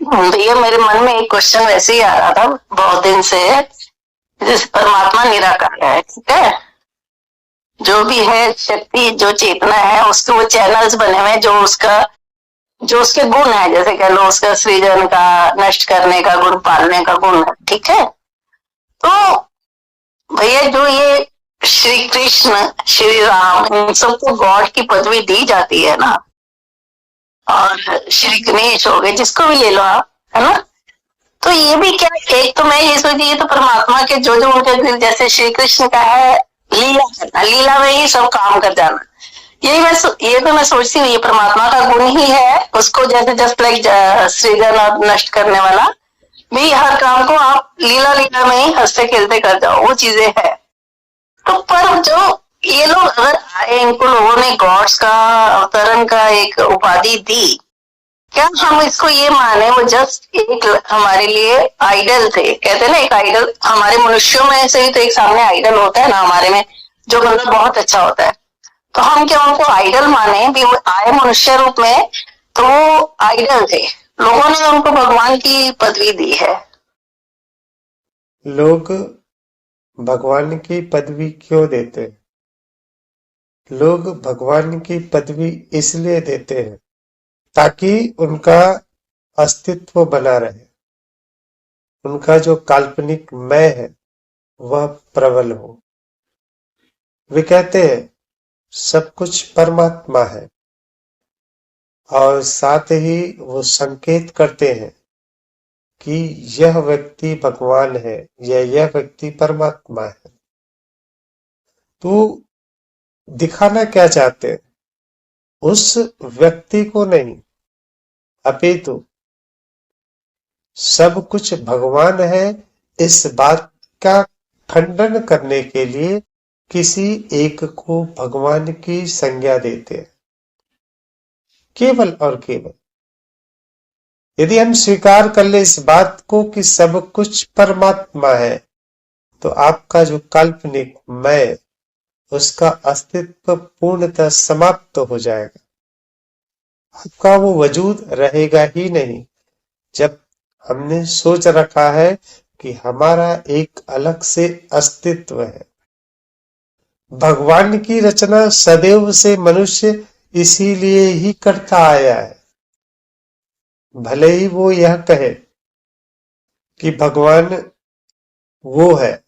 भैया मेरे मन में एक क्वेश्चन वैसे ही आ रहा था बहुत दिन से। जैसे परमात्मा निराकार है, ठीक है, जो भी है शक्ति जो चेतना है उसके वो चैनल्स बने हुए हैं, जो उसके गुण है, जैसे कह लो उसका सृजन का, नष्ट करने का गुण, पालने का गुण है, ठीक है। तो भैया जो ये श्री कृष्ण, श्री राम, इन सबको गॉड की पदवी दी जाती है ना, और श्री गणेश हो गए, जिसको भी ले लो आप, है ना। तो ये भी क्या, एक तो मैं ये सोची ये तो परमात्मा के जो जो उनके, जैसे श्री कृष्ण का है लीला करना, लीला में ही सब काम कर जाना। ये तो मैं सोचती हूँ ये परमात्मा का गुण ही है, उसको जैसे जस्ट लाइक सृजन और नष्ट करने वाला भी, हर काम को आप लीला लीला में ही हंसते खेलते कर जाओ, वो चीजें है। तो पर जो ये लोग अगर आए, इनको लोगों ने गॉड्स का अवतरण का एक उपाधि दी, क्या हम इसको ये माने वो जस्ट एक हमारे लिए आइडल थे? कहते हैं ना एक आइडल, हमारे मनुष्यों में से ही तो एक सामने आइडल होता है ना हमारे में, जो मतलब बहुत अच्छा होता है। तो हम क्या उनको आइडल माने भी? वो आए मनुष्य रूप में तो वो आइडल थे, लोगों ने उनको भगवान की पदवी दी है। लोग भगवान की पदवी क्यों देते हैं? लोग भगवान की पदवी इसलिए देते हैं ताकि उनका अस्तित्व बना रहे, उनका जो काल्पनिक मैं है वह प्रबल हो। वे कहते हैं सब कुछ परमात्मा है, और साथ ही वो संकेत करते हैं कि यह व्यक्ति भगवान है या यह व्यक्ति परमात्मा है। तो दिखाना क्या चाहते हैं? उस व्यक्ति को नहीं, अपितु सब कुछ भगवान है, इस बात का खंडन करने के लिए किसी एक को भगवान की संज्ञा देते हैं, केवल और केवल। यदि हम स्वीकार कर ले इस बात को कि सब कुछ परमात्मा है, तो आपका जो काल्पनिक मैं, उसका अस्तित्व पूर्णतः समाप्त हो जाएगा। आपका वो वजूद रहेगा ही नहीं। जब हमने सोच रखा है कि हमारा एक अलग से अस्तित्व है, भगवान की रचना सदैव से मनुष्य इसीलिए ही करता आया है। भले ही वो यह कहे कि भगवान वो है,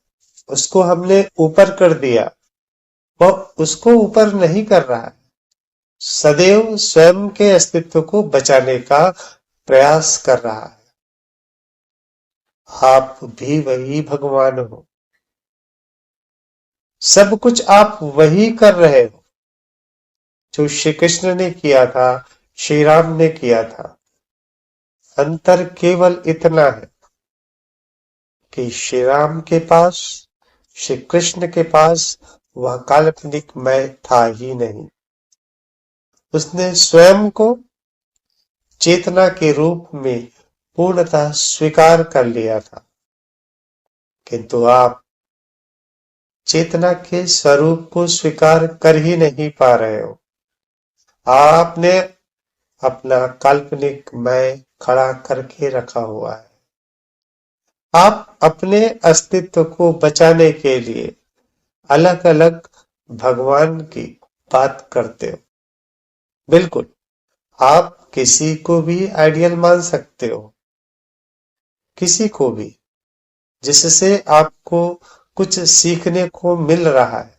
उसको हमने ऊपर कर दिया, वह उसको ऊपर नहीं कर रहा है, सदैव स्वयं के अस्तित्व को बचाने का प्रयास कर रहा है। आप भी वही भगवान हो, सब कुछ आप वही कर रहे हो जो श्री कृष्ण ने किया था, श्री राम ने किया था। अंतर केवल इतना है कि श्री राम के पास, श्री कृष्ण के पास वह काल्पनिक मैं था ही नहीं। उसने स्वयं को चेतना के रूप में पूर्णतः स्वीकार कर लिया था, किंतु आप चेतना के स्वरूप को स्वीकार कर ही नहीं पा रहे हो। आपने अपना काल्पनिक मैं खड़ा करके रखा हुआ है। आप अपने अस्तित्व को बचाने के लिए अलग अलग भगवान की बात करते हो। बिल्कुल, आप किसी को भी आइडियल मान सकते हो, किसी को भी जिससे आपको कुछ सीखने को मिल रहा है,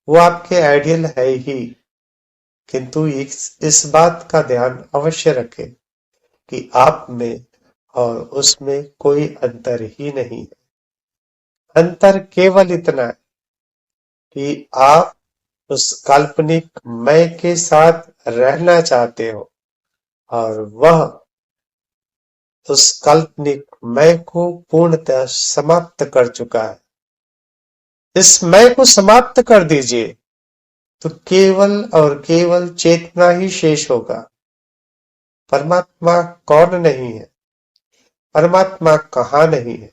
वो आपके आइडियल है ही। किंतु इस बात का ध्यान अवश्य रखें कि आप में और उसमें कोई अंतर ही नहीं है। अंतर केवल इतना है कि आप उस काल्पनिक मैं के साथ रहना चाहते हो, और वह उस काल्पनिक मैं को पूर्णतः समाप्त कर चुका है। इस मैं को समाप्त कर दीजिए तो केवल और केवल चेतना ही शेष होगा। परमात्मा कौन नहीं है, परमात्मा कहाँ नहीं है।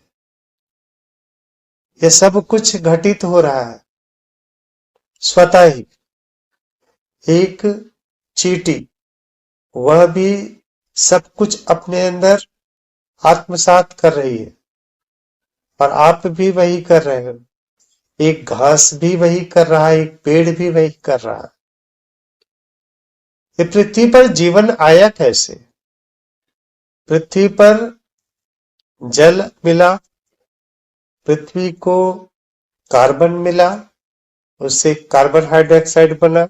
यह सब कुछ घटित हो रहा है स्वतः ही। एक चींटी, वह भी सब कुछ अपने अंदर आत्मसात कर रही है, और आप भी वही कर रहे हो। एक घास भी वही कर रहा है, एक पेड़ भी वही कर रहा है। ये पृथ्वी पर जीवन आया कैसे? पृथ्वी पर जल मिला, पृथ्वी को कार्बन मिला, उससे कार्बन हाइड्रोक्साइड बना।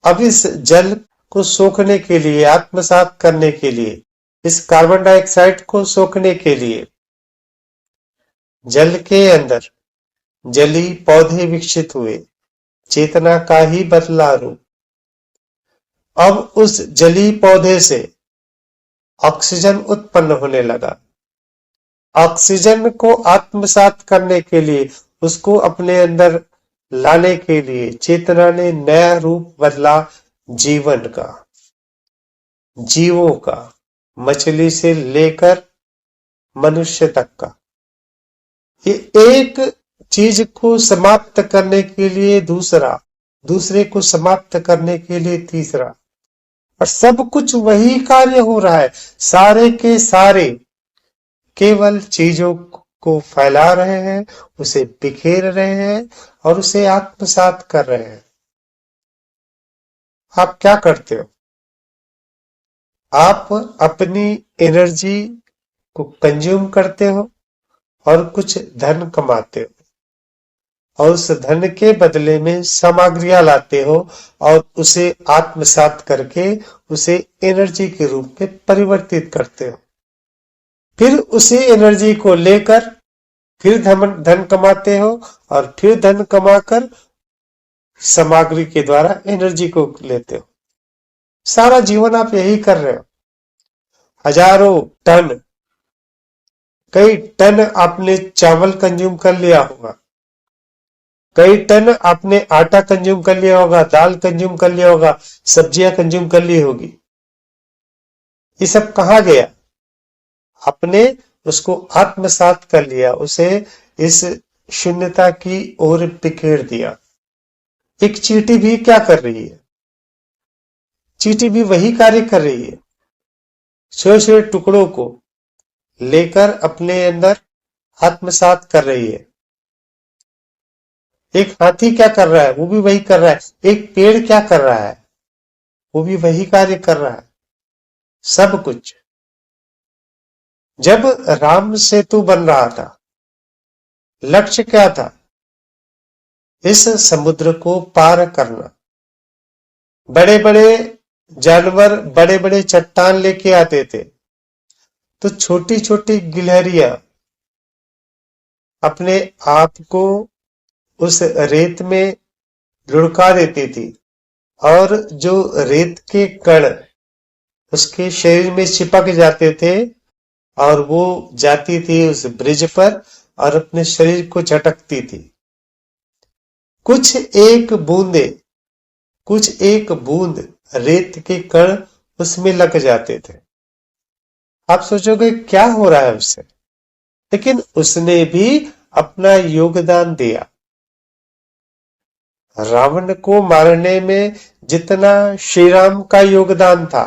अब इस जल को सोखने के लिए, आत्मसात करने के लिए, इस कार्बन डाइऑक्साइड को सोखने के लिए जल के अंदर जली पौधे विकसित हुए, चेतना का ही बदला रूप। अब उस जली पौधे से ऑक्सीजन उत्पन्न होने लगा। ऑक्सीजन को आत्मसात करने के लिए, उसको अपने अंदर लाने के लिए चेतना ने नया रूप बदला जीवन का, जीवों का, मछली से लेकर मनुष्य तक का। ये एक चीज को समाप्त करने के लिए दूसरा, दूसरे को समाप्त करने के लिए तीसरा, और सब कुछ वही कार्य हो रहा है। सारे के सारे केवल चीजों को फैला रहे हैं, उसे बिखेर रहे हैं और उसे आत्मसात कर रहे हैं। आप क्या करते हो? आप अपनी एनर्जी को कंज्यूम करते हो और कुछ धन कमाते हो, और उस धन के बदले में सामग्रियां लाते हो और उसे आत्मसात करके उसे एनर्जी के रूप में परिवर्तित करते हो। फिर उसी एनर्जी को लेकर फिर धन कमाते हो और फिर धन कमाकर सामग्री के द्वारा एनर्जी को लेते हो। सारा जीवन आप यही कर रहे हो। हजारों टन, कई टन आपने चावल कंज्यूम कर लिया होगा, कई टन आपने आटा कंज्यूम कर लिया होगा, दाल कंज्यूम कर लिया होगा, सब्जियां कंज्यूम कर ली होगी। ये सब कहाँ गया? आपने उसको आत्मसात कर लिया, उसे इस शून्यता की ओर बिखेर दिया। एक चींटी भी क्या कर रही है? चींटी भी वही कार्य कर रही है। छोटे छोटे टुकड़ों को लेकर अपने अंदर आत्मसात कर रही है। एक हाथी क्या कर रहा है? वो भी वही कर रहा है। एक पेड़ क्या कर रहा है? वो भी वही कार्य कर रहा है। सब कुछ। जब राम सेतु बन रहा था, लक्ष्य क्या था? इस समुद्र को पार करना। बड़े बड़े जानवर बड़े बड़े चट्टान लेके आते थे, तो छोटी छोटी गिलहरियां अपने आप को उस रेत में लुढ़का देती थी, और जो रेत के कण उसके शरीर में चिपक जाते थे, और वो जाती थी उस ब्रिज पर और अपने शरीर को झटकती थी। कुछ एक बूंद रेत के कण उसमें लग जाते थे। आप सोचोगे क्या हो रहा है उससे, लेकिन उसने भी अपना योगदान दिया। रावण को मारने में जितना श्री राम का योगदान था,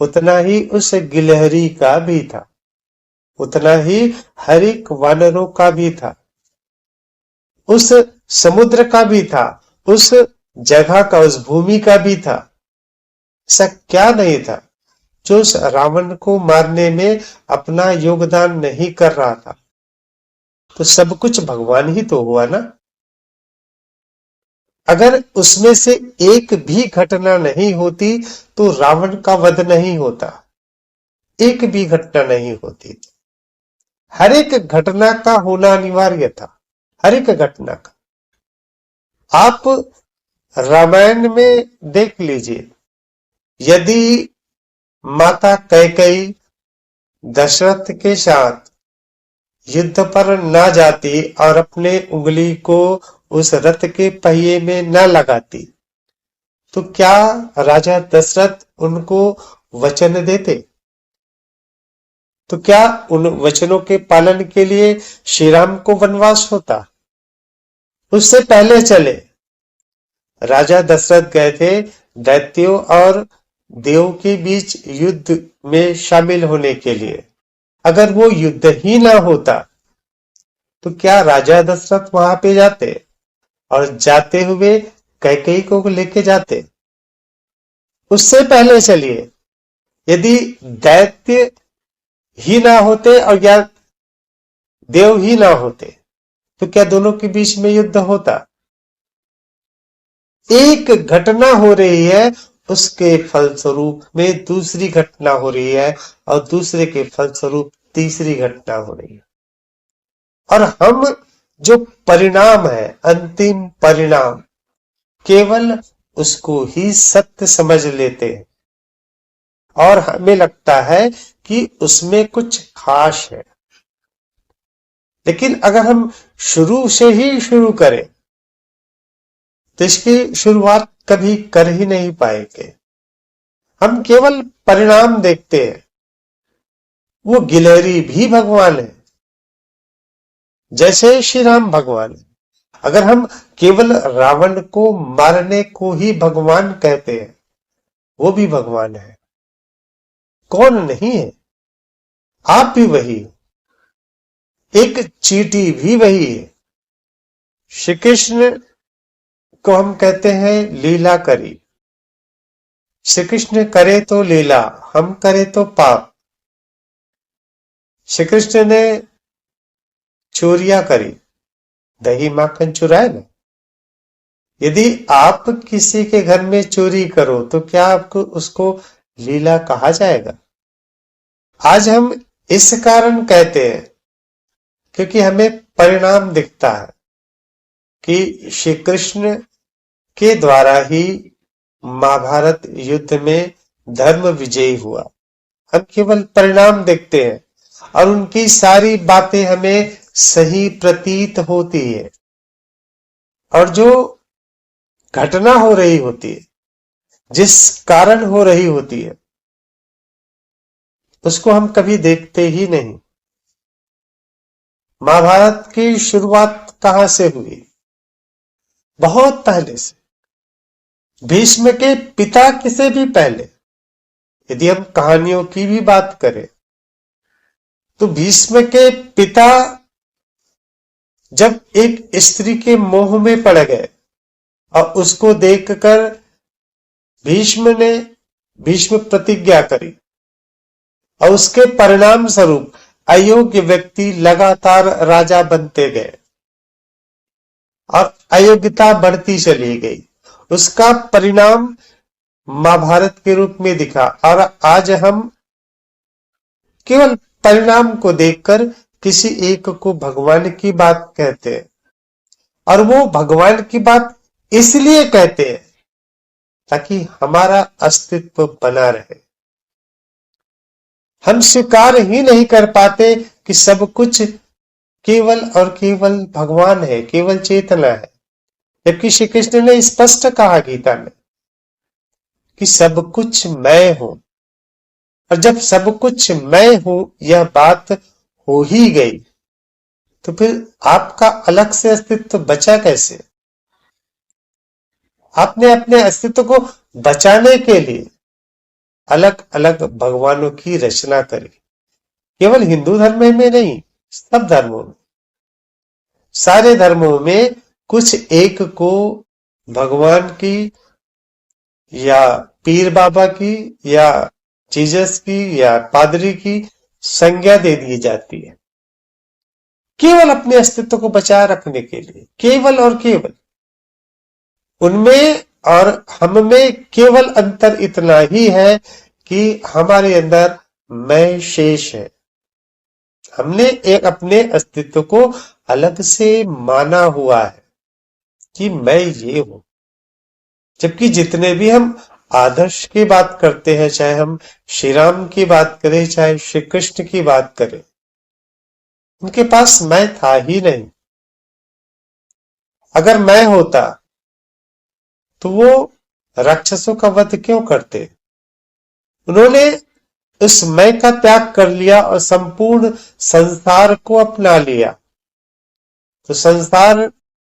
उतना ही उस गिलहरी का भी था, उतना ही हर एक वानरों का भी था, उस समुद्र का भी था, उस जगह का, उस भूमि का भी था। ऐसा क्या नहीं था जो उस रावण को मारने में अपना योगदान नहीं कर रहा था? तो सब कुछ भगवान ही तो हुआ ना। अगर उसमें से एक भी घटना नहीं होती तो रावण का वध नहीं होता, एक भी घटना नहीं होती। हर एक घटना का होना अनिवार्य था, हर एक घटना का। आप रामायण में देख लीजिए, यदि माता कैकेयी दशरथ के साथ युद्ध पर न जाती और अपने उंगली को उस रथ के पहिए में न लगाती, तो क्या राजा दशरथ उनको वचन देते? तो क्या उन वचनों के पालन के लिए श्री राम को वनवास होता? उससे पहले चले राजा दशरथ गए थे दैत्यों और देव के बीच युद्ध में शामिल होने के लिए। अगर वो युद्ध ही ना होता तो क्या राजा दशरथ वहां पे जाते और जाते हुए कैकेयी को लेके जाते? उससे पहले चलिए, यदि दैत्य ही ना होते और या देव ही ना होते तो क्या दोनों के बीच में युद्ध होता? एक घटना हो रही है, उसके फलस्वरूप में दूसरी घटना हो रही है और दूसरे के फलस्वरूप तीसरी घटना हो रही है। और हम जो परिणाम है, अंतिम परिणाम, केवल उसको ही सत्य समझ लेते हैं और हमें लगता है कि उसमें कुछ खास है। लेकिन अगर हम शुरू से ही शुरू करें तो इसकी शुरुआत कभी कर ही नहीं पाएंगे। हम केवल परिणाम देखते हैं। वो गिलहरी भी भगवान है, जैसे श्री राम भगवान है। अगर हम केवल रावण को मारने को ही भगवान कहते हैं, वो भी भगवान है। कौन नहीं है? आप भी वही हो। एक चींटी भी वही है। श्री कृष्ण को हम कहते हैं लीला करी। श्री कृष्ण करे तो लीला, हम करे तो पाप। श्री कृष्ण ने चोरियां करी, दही माखन चुराए ना। यदि आप किसी के घर में चोरी करो तो क्या आपको उसको लीला कहा जाएगा? आज हम इस कारण कहते हैं क्योंकि हमें परिणाम दिखता है कि श्री कृष्ण के द्वारा ही महाभारत युद्ध में धर्म विजयी हुआ। हम केवल परिणाम देखते हैं और उनकी सारी बातें हमें सही प्रतीत होती है। और जो घटना हो रही होती है, जिस कारण हो रही होती है, उसको हम कभी देखते ही नहीं। महाभारत की शुरुआत कहां से हुई? बहुत पहले से। भीष्म के पिता से भी पहले। यदि हम कहानियों की भी बात करें तो भीष्म के पिता जब एक स्त्री के मोह में पड़ गए और उसको देखकर भीष्म प्रतिज्ञा करी और उसके परिणाम स्वरूप अयोग्य व्यक्ति लगातार राजा बनते गए और अयोग्यता बढ़ती चली गई। उसका परिणाम महाभारत के रूप में दिखा। और आज हम केवल परिणाम को देखकर किसी एक को भगवान की बात कहते हैं। और वो भगवान की बात इसलिए कहते हैं ताकि हमारा अस्तित्व बना रहे। हम स्वीकार ही नहीं कर पाते कि सब कुछ केवल और केवल भगवान है, केवल चेतना है। जबकि श्री कृष्ण ने स्पष्ट कहा गीता में कि सब कुछ मैं हूं। और जब सब कुछ मैं हूं यह बात हो ही गई तो फिर आपका अलग से अस्तित्व बचा कैसे? आपने अपने अस्तित्व को बचाने के लिए अलग अलग भगवानों की रचना करी। केवल हिंदू धर्म में नहीं, सब धर्मों में, सारे धर्मों में कुछ एक को भगवान की या पीर बाबा की या जीसस की या पादरी की संज्ञा दे दी जाती है, केवल अपने अस्तित्व को बचाए रखने के लिए। केवल और केवल उनमें और हम में केवल अंतर इतना ही है कि हमारे अंदर मैं शेष है। हमने एक अपने अस्तित्व को अलग से माना हुआ है कि मैं ये हूं। जबकि जितने भी हम आदर्श की बात करते हैं, चाहे हम श्री राम की बात करें, चाहे श्री कृष्ण की बात करें, उनके पास मैं था ही नहीं। अगर मैं होता तो वो राक्षसों का वध क्यों करते? उन्होंने उस मैं का त्याग कर लिया और संपूर्ण संसार को अपना लिया। तो संसार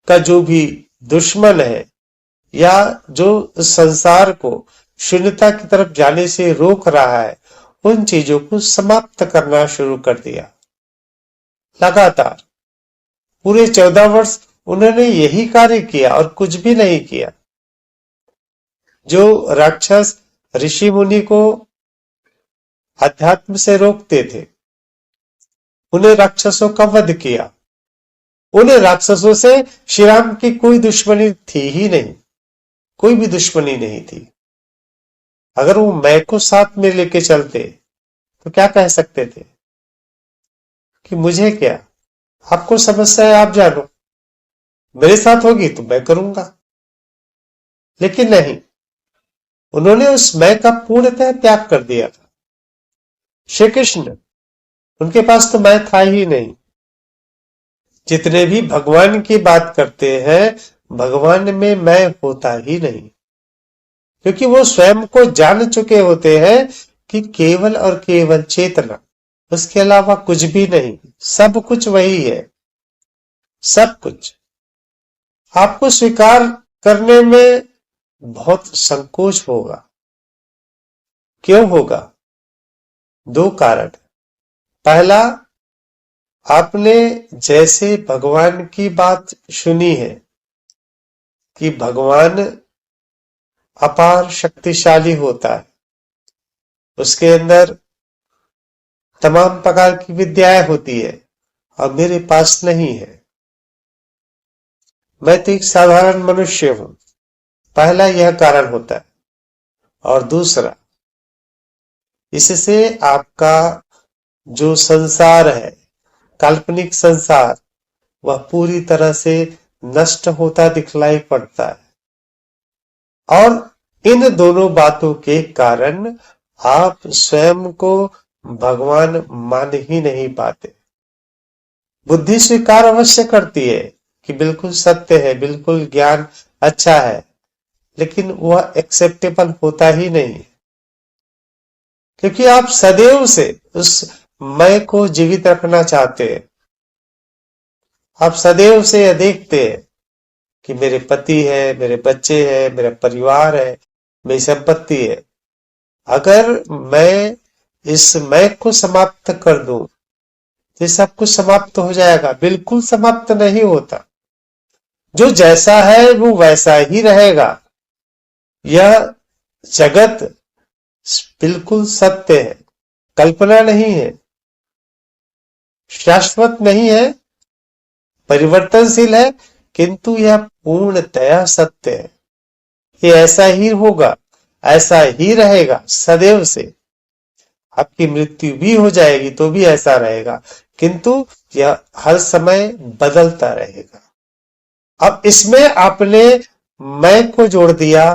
का जो भी दुश्मन है या जो संसार को शून्यता की तरफ जाने से रोक रहा है, उन चीजों को समाप्त करना शुरू कर दिया। लगातार पूरे 14 वर्ष उन्होंने यही कार्य किया और कुछ भी नहीं किया। जो राक्षस ऋषि मुनि को अध्यात्म से रोकते थे, उन्हें राक्षसों का वध किया। उन्हें राक्षसों से श्री राम की कोई दुश्मनी थी ही नहीं, कोई भी दुश्मनी नहीं थी। अगर वो मैं को साथ में लेके चलते तो क्या कह सकते थे कि मुझे क्या, आपको समस्या है आप जानो, मेरे साथ होगी तो मैं करूंगा। लेकिन नहीं, उन्होंने उस मैं का पूर्णतः त्याग कर दिया था। श्री कृष्ण, उनके पास तो मैं था ही नहीं। जितने भी भगवान की बात करते हैं, भगवान में मैं होता ही नहीं, क्योंकि वो स्वयं को जान चुके होते हैं कि केवल और केवल चेतना, उसके अलावा कुछ भी नहीं, सब कुछ वही है। सब कुछ आपको स्वीकार करने में बहुत संकोच होगा। क्यों होगा? 2 कारण। पहला, आपने जैसे भगवान की बात सुनी है कि भगवान अपार शक्तिशाली होता है, उसके अंदर तमाम प्रकार की विद्याएं होती है और मेरे पास नहीं है, मैं तो एक साधारण मनुष्य हूं। पहला यह कारण होता है। और दूसरा, इससे आपका जो संसार है, काल्पनिक संसार, वह पूरी तरह से नष्ट होता दिखलाई पड़ता है। और इन दोनों बातों के कारण आप स्वयं को भगवान मान ही नहीं पाते। बुद्धि स्वीकार अवश्य करती है कि बिल्कुल सत्य है, बिल्कुल ज्ञान अच्छा है, लेकिन वह एक्सेप्टेबल होता ही नहीं, क्योंकि आप सदैव से उस मैं को जीवित रखना चाहते हैं। आप सदैव से यह देखते हैं कि मेरे पति है, मेरे बच्चे हैं, मेरा परिवार है, मेरी संपत्ति है। अगर मैं इस मैं को समाप्त कर दूं तो सब कुछ समाप्त हो जाएगा। बिल्कुल समाप्त नहीं होता। जो जैसा है वो वैसा ही रहेगा। यह जगत बिल्कुल सत्य है, कल्पना नहीं है, शाश्वत नहीं है, परिवर्तनशील है, किंतु यह पूर्णतया सत्य है। ये ऐसा ही होगा, ऐसा ही रहेगा सदैव से। आपकी मृत्यु भी हो जाएगी तो भी ऐसा रहेगा, किंतु यह हर समय बदलता रहेगा। अब इसमें आपने मैं को जोड़ दिया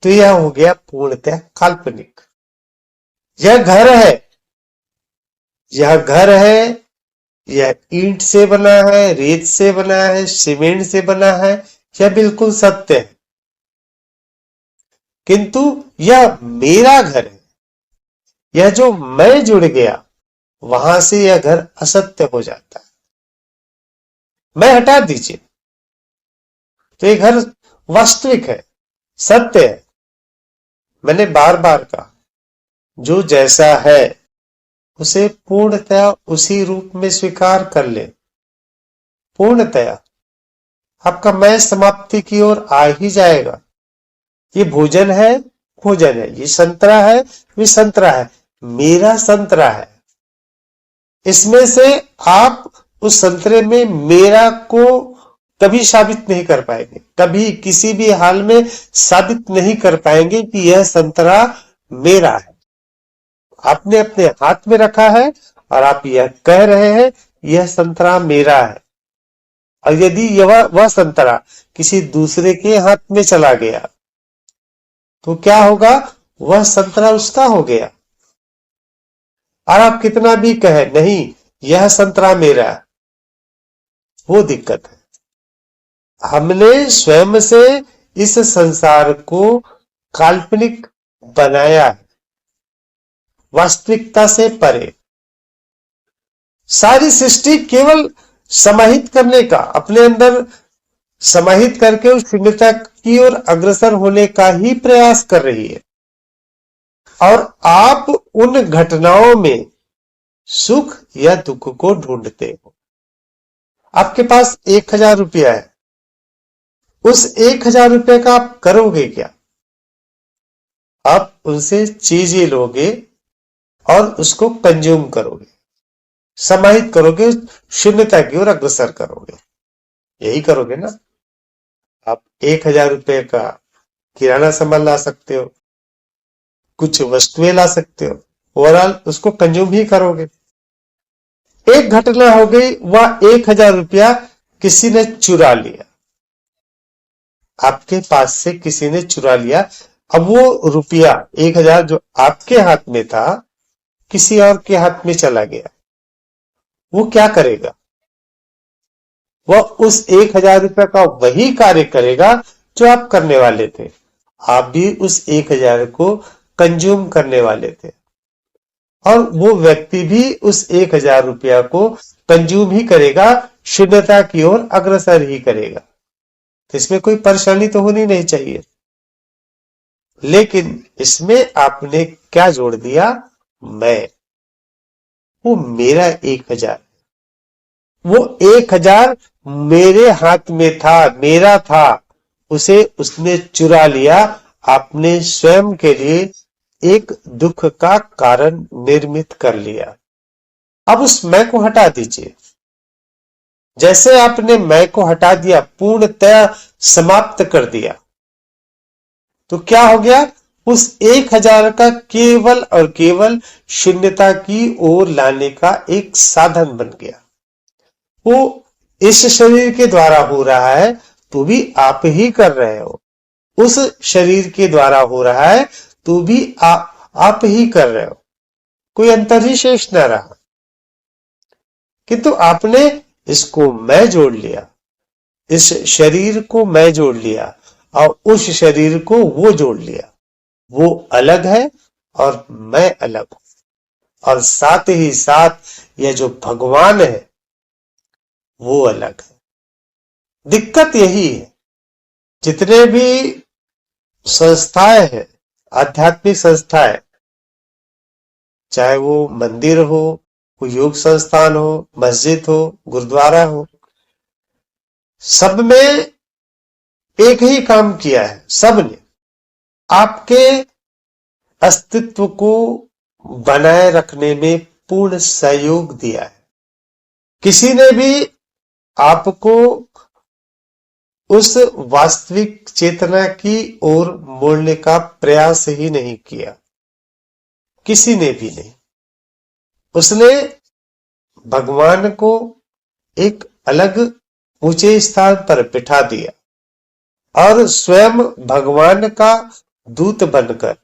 तो यह हो गया पूर्णतः काल्पनिक। यह घर है, यह घर है, यह ईंट से बना है, रेत से बना है, सीमेंट से बना है, यह बिल्कुल सत्य है, किंतु यह मेरा घर है। यह जो मैं जुड़ गया, वहां से यह घर असत्य हो जाता है। मैं हटा दीजिए तो यह घर वास्तविक है, सत्य है। मैंने बार बार कहा, जो जैसा है उसे पूर्णतया उसी रूप में स्वीकार कर ले। पूर्णतया आपका मैं समाप्ति की ओर आ ही जाएगा। ये भोजन है, भोजन है, ये संतरा है, ये संतरा है, मेरा संतरा है। इसमें से आप उस संतरे में मेरा को कभी साबित नहीं कर पाएंगे, कभी किसी भी हाल में साबित नहीं कर पाएंगे कि यह संतरा मेरा है। आपने अपने हाथ में रखा है और आप यह कह रहे हैं यह संतरा मेरा है। और यदि वह संतरा किसी दूसरे के हाथ में चला गया तो क्या होगा? वह संतरा उसका हो गया। और आप कितना भी कहे नहीं यह संतरा मेरा है, वो दिक्कत है। हमने स्वयं से इस संसार को काल्पनिक बनाया है, वास्तविकता से परे। सारी सृष्टि केवल समाहित करने का, अपने अंदर समाहित करके उस शून्यता की ओर अग्रसर होने का ही प्रयास कर रही है। और आप उन घटनाओं में सुख या दुख को ढूंढते हो। आपके पास 1000 रुपया है, उस 1000 रुपये का आप करोगे क्या? आप उनसे चीजें लोगे और उसको कंज्यूम करोगे, समाहित करोगे, शून्यता की ओर अग्रसर करोगे। यही करोगे ना। आप 1000 रुपये का किराना सामान ला सकते हो, कुछ वस्तुएं ला सकते हो, ओवरऑल उसको कंज्यूम ही करोगे। एक घटना हो गई, वह 1000 रुपया किसी ने चुरा लिया, आपके पास से किसी ने चुरा लिया। अब वो रुपया 1000 जो आपके हाथ में था किसी और के हाथ में चला गया। वो क्या करेगा? वह उस 1000 रुपये का वही कार्य करेगा जो आप करने वाले थे। आप भी उस 1000 को कंज्यूम करने वाले थे और वो व्यक्ति भी उस 1000 रुपया को कंज्यूम ही करेगा, शून्यता की ओर अग्रसर ही करेगा। तो इसमें कोई परेशानी तो होनी नहीं चाहिए। लेकिन इसमें आपने क्या जोड़ दिया? मैं। वो मेरा 1000, वो 1000 मेरे हाथ में था, मेरा था, उसे उसने चुरा लिया। आपने स्वयं के लिए एक दुख का कारण निर्मित कर लिया। अब उस मैं को हटा दीजिए। जैसे आपने मैं को हटा दिया, पूर्णतः समाप्त कर दिया, तो क्या हो गया? उस 1000 का केवल और केवल शून्यता की ओर लाने का एक साधन बन गया। वो इस शरीर के द्वारा हो रहा है तो भी आप ही कर रहे हो, उस शरीर के द्वारा हो रहा है तो भी आप ही कर रहे हो, कोई अंतर ही शेष न रहा। किंतु आपने इसको मैं जोड़ लिया, इस शरीर को मैं जोड़ लिया और उस शरीर को वो जोड़ लिया। वो अलग है और मैं अलग हूं, और साथ ही साथ यह जो भगवान है वो अलग है। दिक्कत यही है, जितने भी संस्थाएं हैं, आध्यात्मिक संस्थाएं, चाहे वो मंदिर हो, कोई योग संस्थान हो, मस्जिद हो, गुरुद्वारा हो, सब में एक ही काम किया है। सब ने आपके अस्तित्व को बनाए रखने में पूर्ण सहयोग दिया है। किसी ने भी आपको उस वास्तविक चेतना की ओर मोड़ने का प्रयास ही नहीं किया, किसी ने भी नहीं। उसने भगवान को एक अलग ऊंचे स्थान पर बिठा दिया और स्वयं भगवान का दूत बनकर,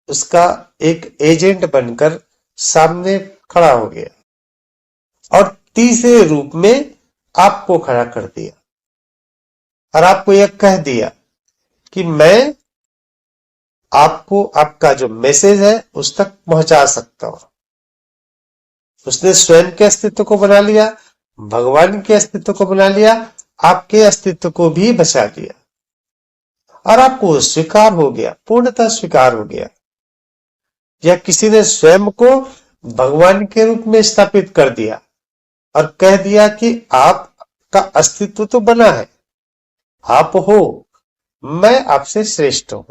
उसका एक एजेंट बनकर सामने खड़ा हो गया और तीसरे रूप में आपको खड़ा कर दिया और आपको यह कह दिया कि मैं आपको आपका जो मैसेज है उस तक पहुंचा सकता हूं। उसने स्वयं के अस्तित्व को बना लिया, भगवान के अस्तित्व को बना लिया, आपके अस्तित्व को भी बचा दिया और आपको स्वीकार हो गया, पूर्णतः स्वीकार हो गया। या किसी ने स्वयं को भगवान के रूप में स्थापित कर दिया और कह दिया कि आपका अस्तित्व तो बना है, आप हो, मैं आपसे श्रेष्ठ हूं,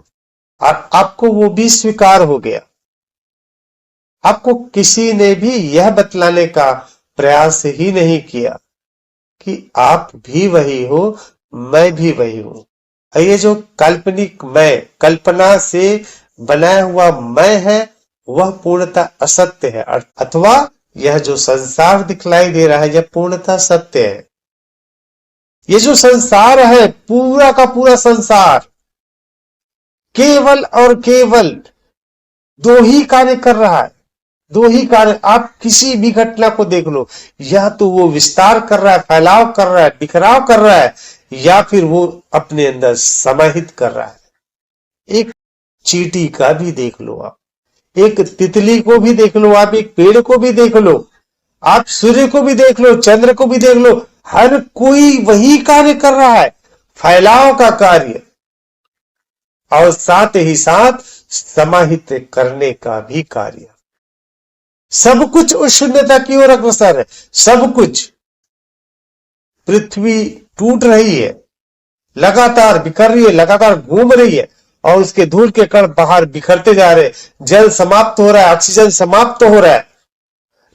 और आपको वो भी स्वीकार हो गया। आपको किसी ने भी यह बतलाने का प्रयास ही नहीं किया कि आप भी वही हो, मैं भी वही हूं। ये जो काल्पनिक मैं, कल्पना से बनाया हुआ मैं है, वह पूर्णतः असत्य है, अथवा यह जो संसार दिखलाई दे रहा है यह पूर्णतः सत्य है। ये जो संसार है, पूरा का पूरा संसार, केवल और केवल दो ही कार्य कर रहा है, दो ही कार्य। आप किसी भी घटना को देख लो, या तो वो विस्तार कर रहा है, फैलाव कर रहा है, बिखराव कर रहा है, या फिर वो अपने अंदर समाहित कर रहा है। एक चींटी का भी देख लो आप, एक तितली को भी देख लो आप, एक पेड़ को भी देख लो आप, सूर्य को भी देख लो, चंद्र को भी देख लो, हर कोई वही कार्य कर रहा है, फैलाव का कार्य और साथ ही साथ समाहित करने का भी कार्य। सब कुछ उस शून्यता की ओर अग्रसर है। सब कुछ। पृथ्वी टूट रही है, लगातार बिखर रही है, लगातार घूम रही है और उसके धूल के कण बाहर बिखरते जा रहे हैं। जल समाप्त हो रहा है, ऑक्सीजन समाप्त हो रहा है,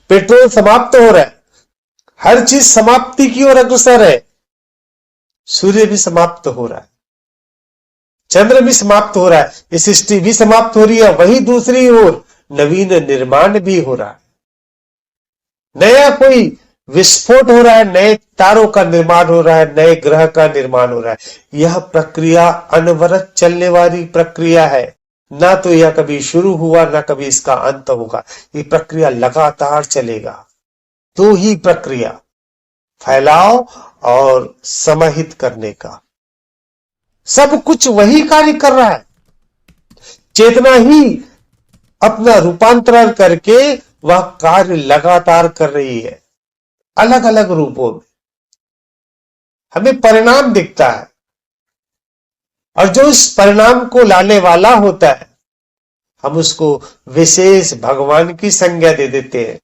पेट्रोल समाप्त हो रहा है, हर चीज समाप्ति की ओर अग्रसर है। सूर्य भी समाप्त हो रहा है, चंद्र भी समाप्त हो रहा है, ये सृष्टि भी समाप्त हो रही है। वही दूसरी ओर नवीन निर्माण भी हो रहा है, नया कोई विस्फोट हो रहा है, नए तारों का निर्माण हो रहा है, नए ग्रह का निर्माण हो रहा है। यह प्रक्रिया अनवरत चलने वाली प्रक्रिया है। ना तो यह कभी शुरू हुआ, ना कभी इसका अंत होगा। ये प्रक्रिया लगातार चलेगा। दो ही प्रक्रिया, फैलाव और समाहित करने का। सब कुछ वही कार्य कर रहा है। चेतना ही अपना रूपांतरण करके वह कार्य लगातार कर रही है, अलग अलग रूपों में। हमें परिणाम दिखता है और जो इस परिणाम को लाने वाला होता है, हम उसको विशेष भगवान की संज्ञा दे देते हैं।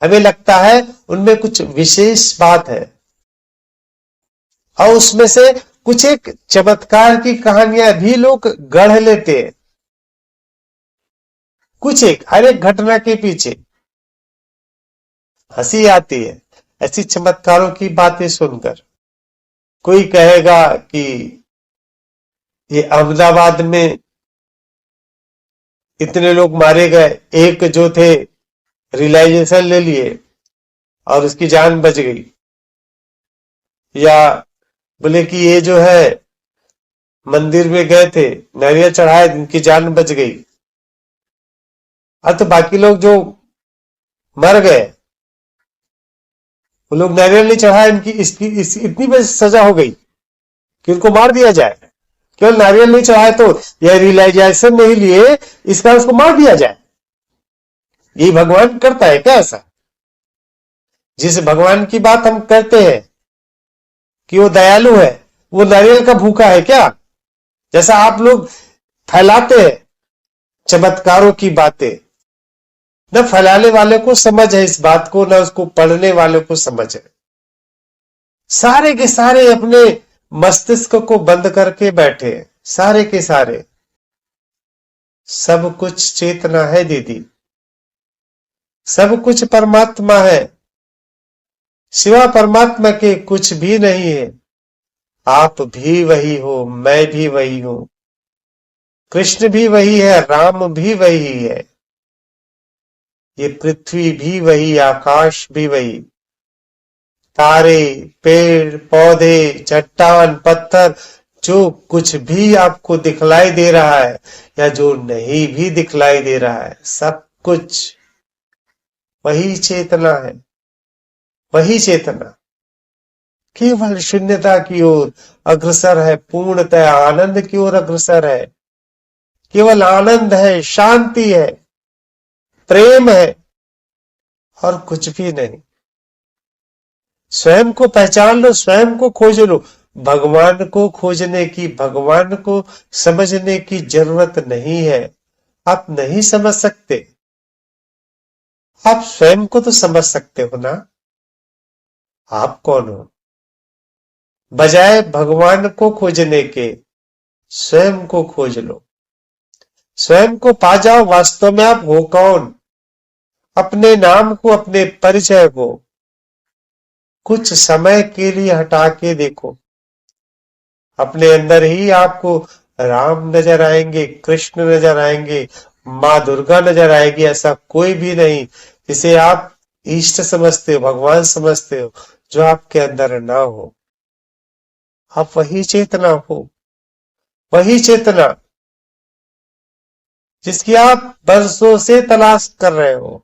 हमें लगता है उनमें कुछ विशेष बात है और उसमें से कुछ एक चमत्कार की कहानियां भी लोग गढ़ लेते हैं। कुछ एक, हर एक घटना के पीछे हंसी आती है ऐसी चमत्कारों की बातें सुनकर। कोई कहेगा कि ये अहमदाबाद में इतने लोग मारे गए, एक जो थे रियलाइजेशन ले लिए और उसकी जान बच गई। या बोले कि ये जो है मंदिर में गए थे, नारियल चढ़ाए, इनकी जान बच गई। अब तो बाकी लोग जो मर गए, वो लोग नारियल नहीं चढ़ाए, इनकी इतनी बड़ी सजा हो गई कि उनको मार दिया जाए। केवल नारियल नहीं चढ़ाए तो यह रियलाइजेशन नहीं लिए, इसका उसको मार दिया जाए। ये भगवान करता है क्या ऐसा? जिस भगवान की बात हम करते हैं कि वो दयालु है, वो नारियल का भूखा है क्या? जैसा आप लोग फैलाते हैं चमत्कारों की बातें, न फैलाने वाले को समझ है इस बात को, न उसको पढ़ने वाले को समझ है। सारे के सारे अपने मस्तिष्क को बंद करके बैठे, सारे के सारे। सब कुछ चेतना है दीदी, सब कुछ परमात्मा है। सिवा परमात्मा के कुछ भी नहीं है। आप भी वही हो, मैं भी वही हूं, कृष्ण भी वही है, राम भी वही है, ये पृथ्वी भी वही, आकाश भी वही, तारे, पेड़ पौधे, चट्टान, पत्थर, जो कुछ भी आपको दिखलाई दे रहा है या जो नहीं भी दिखलाई दे रहा है, सब कुछ वही चेतना है। वही चेतना केवल शून्यता की ओर अग्रसर है, पूर्णतः आनंद की ओर अग्रसर है। केवल आनंद है, शांति है, प्रेम है और कुछ भी नहीं। स्वयं को पहचान लो, स्वयं को खोज लो। भगवान को खोजने की, भगवान को समझने की जरूरत नहीं है। आप नहीं समझ सकते, आप स्वयं को तो समझ सकते हो ना। आप कौन हो? बजाय भगवान को खोजने के स्वयं को खोज लो, स्वयं को पा जाओ। वास्तव में आप हो कौन? अपने नाम को, अपने परिचय को कुछ समय के लिए हटा के देखो। अपने अंदर ही आपको राम नजर आएंगे, कृष्ण नजर आएंगे, माँ दुर्गा नजर आएगी। ऐसा कोई भी नहीं जिसे आप इष्ट समझते हो, भगवान समझते हो, जो आपके अंदर ना हो। आप वही चेतना हो, वही चेतना जिसकी आप बरसों से तलाश कर रहे हो।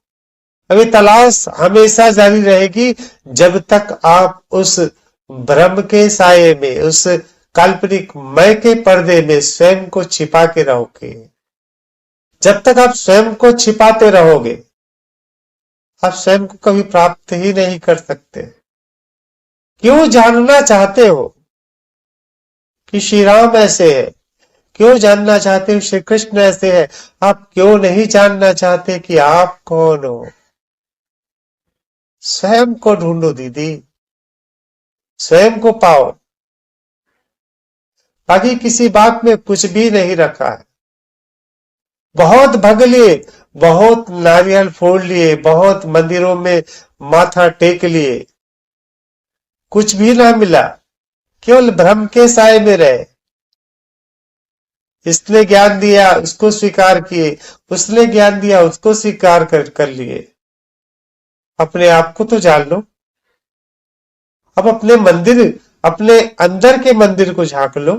अभी तलाश हमेशा जारी रहेगी जब तक आप उस भ्रम के साये में, उस काल्पनिक मैं के पर्दे में स्वयं को छिपा के रहोगे। जब तक आप स्वयं को छिपाते रहोगे, आप स्वयं को कभी प्राप्त ही नहीं कर सकते। क्यों जानना चाहते हो? कि श्री राम ऐसे है। क्यों जानना चाहते हो श्री कृष्ण ऐसे है? आप क्यों नहीं जानना चाहते कि आप कौन हो? स्वयं को ढूंढो दीदी, स्वयं को पाओ। बाकी किसी बात में कुछ भी नहीं रखा है। बहुत भग लिए, बहुत नारियल फोड़ लिए, बहुत मंदिरों में माथा टेक लिए, कुछ भी ना मिला। केवल भ्रम के साए में रहे। इसने ज्ञान दिया उसको स्वीकार किए, उसने ज्ञान दिया उसको स्वीकार कर लिए। अपने आप को तो जान लो। अब अपने मंदिर, अपने अंदर के मंदिर को झांक लो,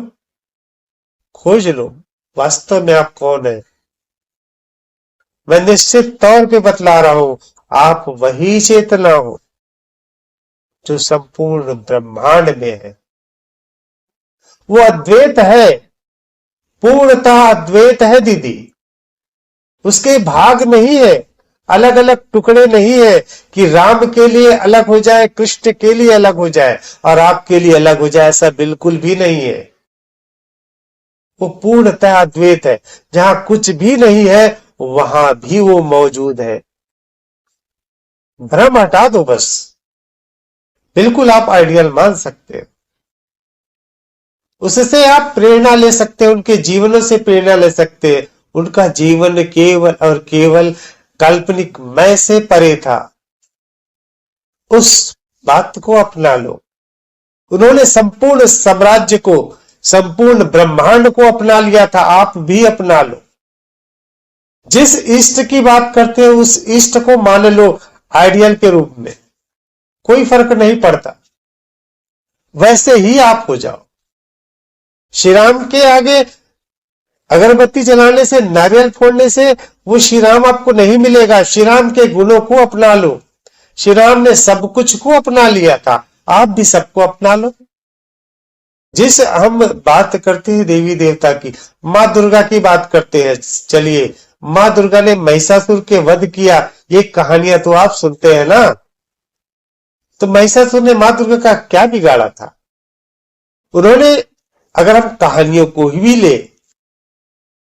खोज लो वास्तव में आप कौन है। मैं निश्चित तौर पे बतला रहा हूं, आप वही चेतना हो जो संपूर्ण ब्रह्मांड में है। वो अद्वैत है, पूर्णतः अद्वैत है दीदी। उसके भाग नहीं है, अलग अलग टुकड़े नहीं है कि राम के लिए अलग हो जाए, कृष्ण के लिए अलग हो जाए और आपके लिए अलग हो जाए, ऐसा बिल्कुल भी नहीं है। वो पूर्णतः अद्वैत है। जहां कुछ भी नहीं है वहां भी वो मौजूद है। भ्रम हटा दो बस। बिल्कुल आप आइडियल मान सकते हैं। उससे आप प्रेरणा ले सकते हैं, उनके जीवनों से प्रेरणा ले सकते हैं। उनका जीवन केवल और केवल काल्पनिक मैं से परे था। उस बात को अपना लो। उन्होंने संपूर्ण साम्राज्य को, संपूर्ण ब्रह्मांड को अपना लिया था। आप भी अपना लो। जिस इष्ट की बात करते हैं उस इष्ट को मान लो आइडियल के रूप में, कोई फर्क नहीं पड़ता। वैसे ही आप हो जाओ। श्री राम के आगे अगरबत्ती जलाने से, नारियल फोड़ने से वो श्री राम आपको नहीं मिलेगा। श्री राम के गुणों को अपना लो। श्री राम ने सब कुछ को अपना लिया था, आप भी सबको अपना लो। जिस हम बात करते हैं देवी देवता की, मां दुर्गा की बात करते हैं। चलिए, मां दुर्गा ने महिषासुर के वध किया, ये कहानियां तो आप सुनते हैं ना। तो महिषासुर ने मां दुर्गा का क्या बिगाड़ा था? उन्होंने, अगर हम कहानियों को ही भी ले,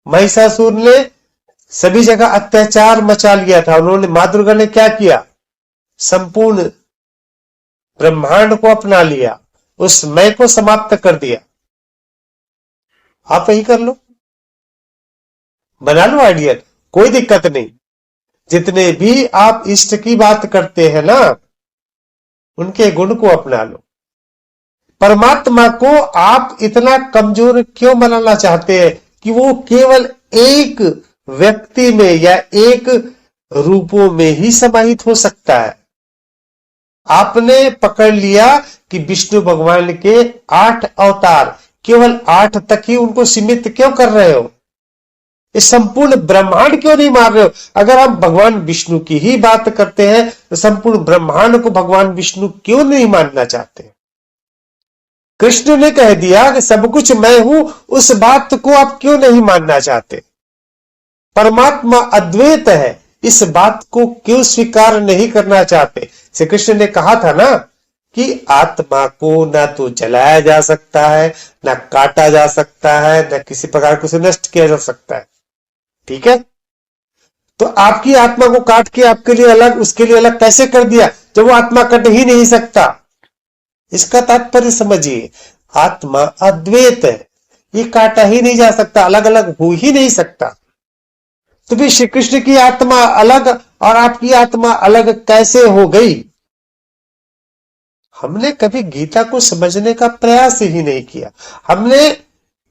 महिषासुर ने सभी जगह अत्याचार मचा लिया था। उन्होंने, मां दुर्गा ने क्या किया? संपूर्ण ब्रह्मांड को अपना लिया, उस मैं को समाप्त कर दिया। आप यही कर लो, बना लो आइडियल, कोई दिक्कत नहीं। जितने भी आप इष्ट की बात करते हैं ना, उनके गुण को अपना लो। परमात्मा को आप इतना कमजोर क्यों बनाना चाहते हैं कि वो केवल एक व्यक्ति में या एक रूपों में ही समाहित हो सकता है? आपने पकड़ लिया कि विष्णु भगवान के 8 अवतार, केवल 8 तक ही उनको सीमित क्यों कर रहे हो? इस संपूर्ण ब्रह्मांड क्यों नहीं मान रहे हो? अगर आप भगवान विष्णु की ही बात करते हैं तो संपूर्ण ब्रह्मांड को भगवान विष्णु क्यों नहीं मानना चाहते? कृष्ण ने कह दिया कि सब कुछ मैं हूं, उस बात को आप क्यों नहीं मानना चाहते? परमात्मा अद्वैत है, इस बात को क्यों स्वीकार नहीं करना चाहते? श्री कृष्ण ने कहा था ना कि आत्मा को ना तो जलाया जा सकता है, ना काटा जा सकता है, ना किसी प्रकार को नष्ट किया जा सकता है। ठीक है, तो आपकी आत्मा को काट के आपके लिए अलग, उसके लिए अलग कैसे कर दिया जब वो आत्मा कट ही नहीं सकता? इसका तात्पर्य समझिए, आत्मा अद्वैत है, ये काटा ही नहीं जा सकता, अलग अलग हो ही नहीं सकता। तो भी श्री कृष्ण की आत्मा अलग और आपकी आत्मा अलग कैसे हो गई? हमने कभी गीता को समझने का प्रयास ही नहीं किया। हमने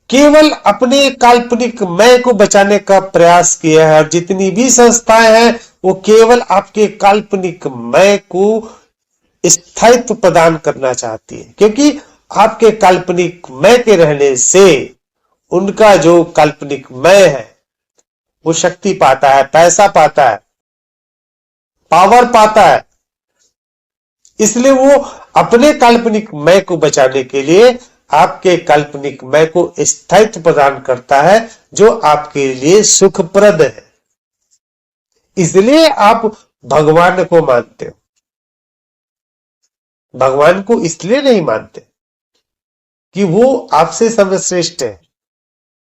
केवल अपने काल्पनिक मैं को बचाने का प्रयास किया है। और जितनी भी संस्थाएं हैं वो केवल आपके काल्पनिक मैं को स्थायित्व प्रदान करना चाहती है, क्योंकि आपके काल्पनिक मैं के रहने से उनका जो काल्पनिक मैं है वो शक्ति पाता है, पैसा पाता है, पावर पाता है। इसलिए वो अपने काल्पनिक मैं को बचाने के लिए आपके काल्पनिक मैं को स्थायित्व प्रदान करता है, जो आपके लिए सुखप्रद है। इसलिए आप भगवान को मानते हो। भगवान को इसलिए नहीं मानते कि वो आपसे सर्वश्रेष्ठ है।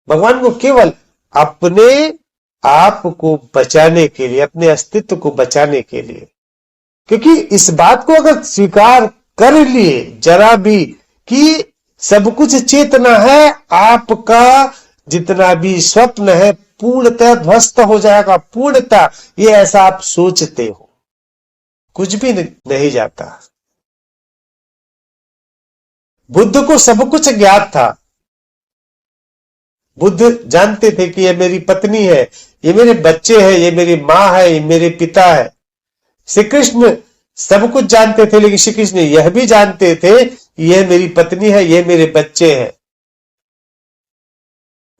भगवान को केवल अपने आप को बचाने के लिए, अपने अस्तित्व को बचाने के लिए, क्योंकि इस बात को अगर स्वीकार कर लिए जरा भी कि सब कुछ चेतना है, आपका जितना भी स्वप्न है पूर्णतः ध्वस्त हो जाएगा, पूर्णतः ये ऐसा आप सोचते हो, कुछ भी नहीं जाता। बुद्ध को सब कुछ ज्ञात था। बुद्ध जानते थे कि ये मेरी पत्नी है, ये मेरे बच्चे हैं, ये मेरी माँ है, ये मेरे पिता है। श्री कृष्ण सब कुछ जानते थे, लेकिन श्री कृष्ण यह भी जानते थे यह मेरी पत्नी है, ये मेरे बच्चे हैं।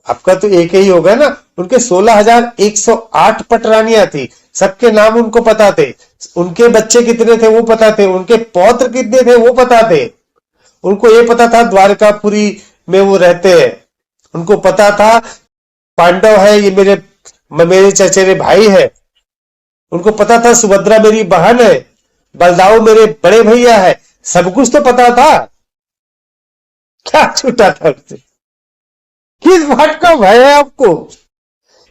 आपका तो एक ही होगा ना। उनके 16,108 पटरानियां थी, सबके नाम उनको पता थे, उनके बच्चे कितने थे वो पता थे, उनके पौत्र कितने थे वो पता थे। उनको ये पता था द्वारकापुरी में वो रहते हैं, उनको पता था पांडव है ये मेरे चचेरे भाई है, उनको पता था सुभद्रा मेरी बहन है, बलदाऊ मेरे बड़े भैया है। सब कुछ तो पता था, क्या छूटा था उससे? किस बात का भय है आपको?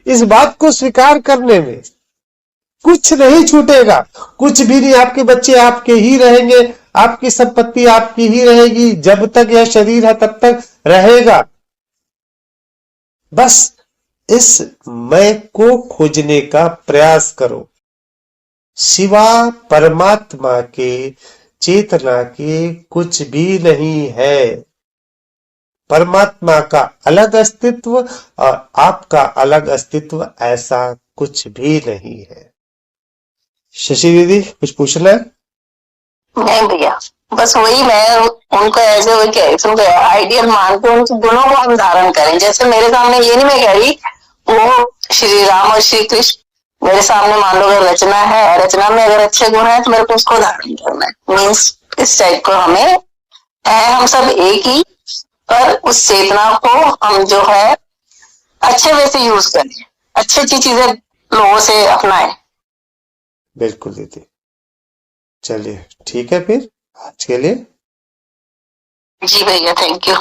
इस बात को स्वीकार करने में कुछ नहीं छूटेगा, कुछ भी नहीं। आपके बच्चे आपके ही रहेंगे, आपकी संपत्ति आपकी ही रहेगी, जब तक यह शरीर है तब तक रहेगा। बस इस मैं को खोजने का प्रयास करो। सिवा परमात्मा के, चेतना के कुछ भी नहीं है। परमात्मा का अलग अस्तित्व और आपका अलग अस्तित्व, ऐसा कुछ भी नहीं है। शशि दीदी कुछ पूछना है? नहीं भैया, बस वही मैं उनको ऐसे वही आइडियल मान के उनके गुणों को हम धारण करें। जैसे मेरे सामने ये नहीं मैं कह रही वो श्री राम और श्री कृष्ण मेरे सामने मान लो अगर रचना है, रचना में अगर अच्छे गुण है तो मेरे को उसको धारण करना है। मीन्स इस टाइप को हमें है, हम सब एक ही, पर उस चेतना को हम जो है अच्छे वे से यूज करें, अच्छी अच्छी चीजें लोगों से अपनाएं। बिल्कुल दीदी, चलिए ठीक है फिर आज के लिए। जी भैया, थैंक यू।